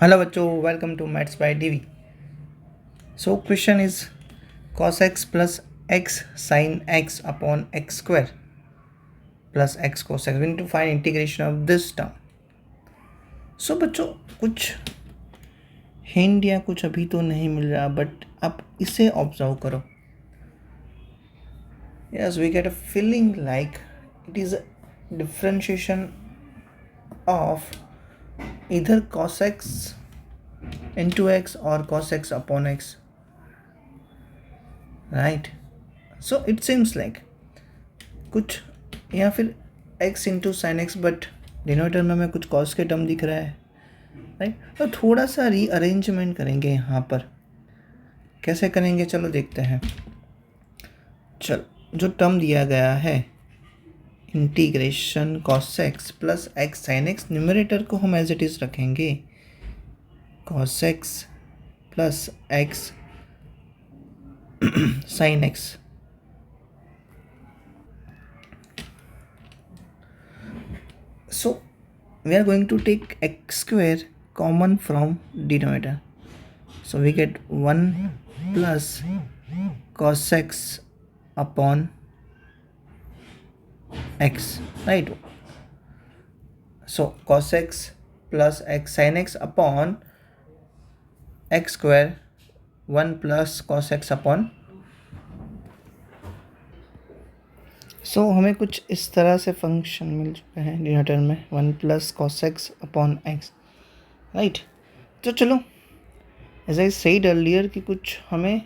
Hello बच्चों, welcome to maths by DV. So question is cos x plus x sin x upon x square plus x cos x। We need to find integration of this term. So बच्चों, कुछ hint या कुछ अभी तो नहीं मिल रहा, but आप इसे ऑब्जर्व करो। Yes, we get a feeling like it is a differentiation of इधर cos x into x और cos x upon x, right? So it seems like कुछ या फिर x into sine x, but denominator में हमें कुछ cos के term दिख रहा है, राइट? तो थोड़ा सा रीअरेंजमेंट करेंगे यहाँ पर। कैसे करेंगे, चलो देखते हैं। चलो, जो टर्म दिया गया है integration cos x plus X sine x, numerator को हम एज इट इज रखेंगे cos x plus X sine x. So we are going to take x square common from denominator. So we get 1 plus cos x upon x, right? So cos x plus x sin x upon x square, 1 plus cos x upon। सो हमें कुछ इस तरह से function मिल चुके हैं denominator में, 1 plus cos x upon x, right? तो चलो, एज आई सेड अर्लियर कि कुछ हमें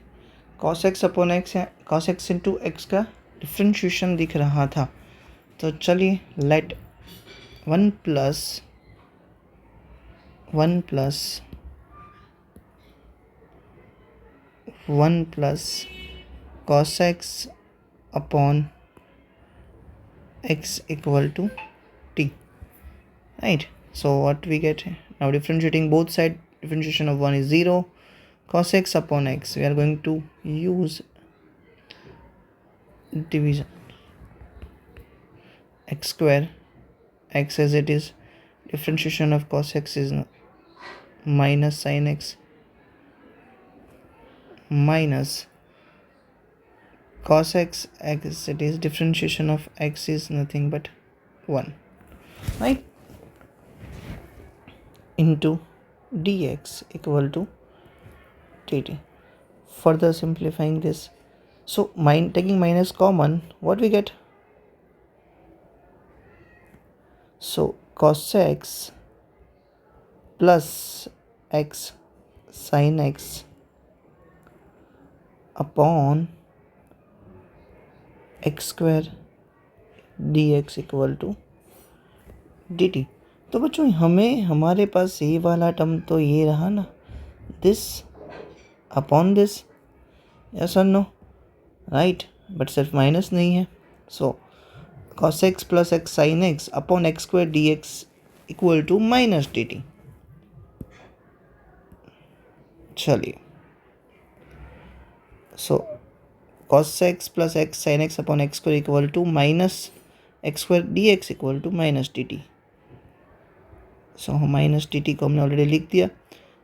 cos x अपॉन एक्स या cos x इंटू एक्स का डिफ्रेंशिएशन दिख रहा था। तो चलिए, let 1 plus 1 plus 1 plus cos x अपॉन x equal to t, right? So what we get now, differentiating both side, differentiation of 1 is 0. Cos x upon x, we are going to use division, x square, x as it is, differentiation of cos x is minus sin x minus cos x as it is, differentiation of x is nothing but 1, right? Into dx equal to dt. Further simplifying this, so taking minus common, what we get? So cos x plus x sin x upon x square dx equal to dt। तो बच्चों, हमें हमारे पास ये वाला term तो ये रहा ना, दिस अपॉन दिस, यस और नो, राइट? बट सिर्फ माइनस नहीं है। So cos x plus X sine X upon x square D X equal to minus D T. चलिए, so cos x plus X sine X upon x square equal to minus X square D X equal to minus D T. So minus D T को हमने already लिख दिया,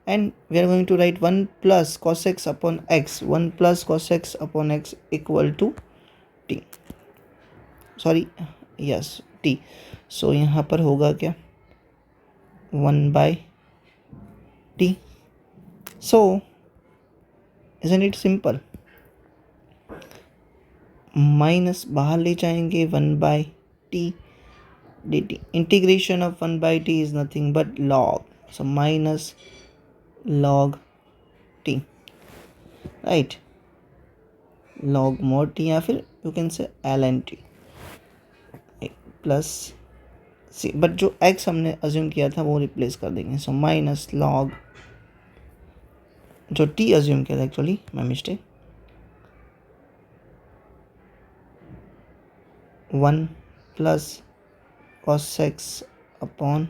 and we are going to right 1 plus cos x upon x, 1 plus cos x upon x equal to t, sorry, yes, t. So यहाँ पर होगा क्या, 1 by t. So isn't it simple, minus बाहर ले जाएंगे, 1 by t dt. Integration of 1 by t is nothing but log. So minus log t, right? Log mod t, या फिर you can say ln t plus C, but जो x हमने assume किया था वो रिप्लेस कर देंगे। सो माइनस लॉग, जो t अज्यूम किया था, actually my mistake, 1 plus cos x अपॉन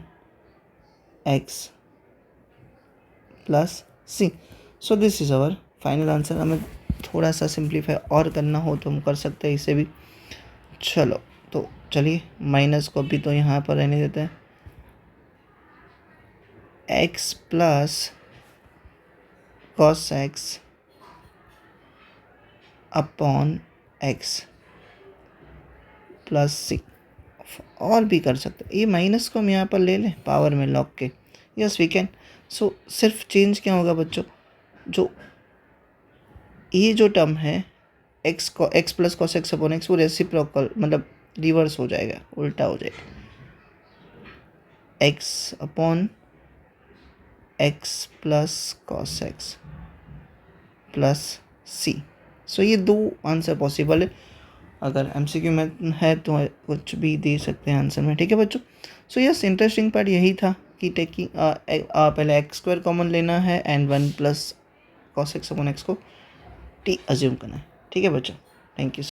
x plus C. So this is our final answer. हमें थोड़ा सा सिंप्लीफाई और करना हो तो हम कर सकते हैं इसे भी। चलो, तो चलिए, माइनस को भी तो यहाँ पर रहने देते हैं, x plus cos x upon x plus c. और भी कर सकते हैं, ये माइनस को हम यहाँ पर ले लें पावर में लॉग के, यस वी कैन। सो सिर्फ चेंज क्या होगा बच्चों, जो ये जो टर्म है एक्स को x plus cos x upon x, वो रेसिप्रोकल मतलब रिवर्स हो जाएगा, उल्टा हो जाएगा, x upon x plus cos x plus सी। सो ये दो आंसर पॉसिबल है, अगर एमसीक्यू में है तो कुछ भी दे सकते हैं आंसर में, ठीक है बच्चों। सो यस, इंटरेस्टिंग पार्ट यही था कि टेकिंग पहले एक्स स्क्वायर कॉमन लेना है and 1 plus cos x upon x को टी अज्यूम करना है, ठीक है बच्चों। Thank you.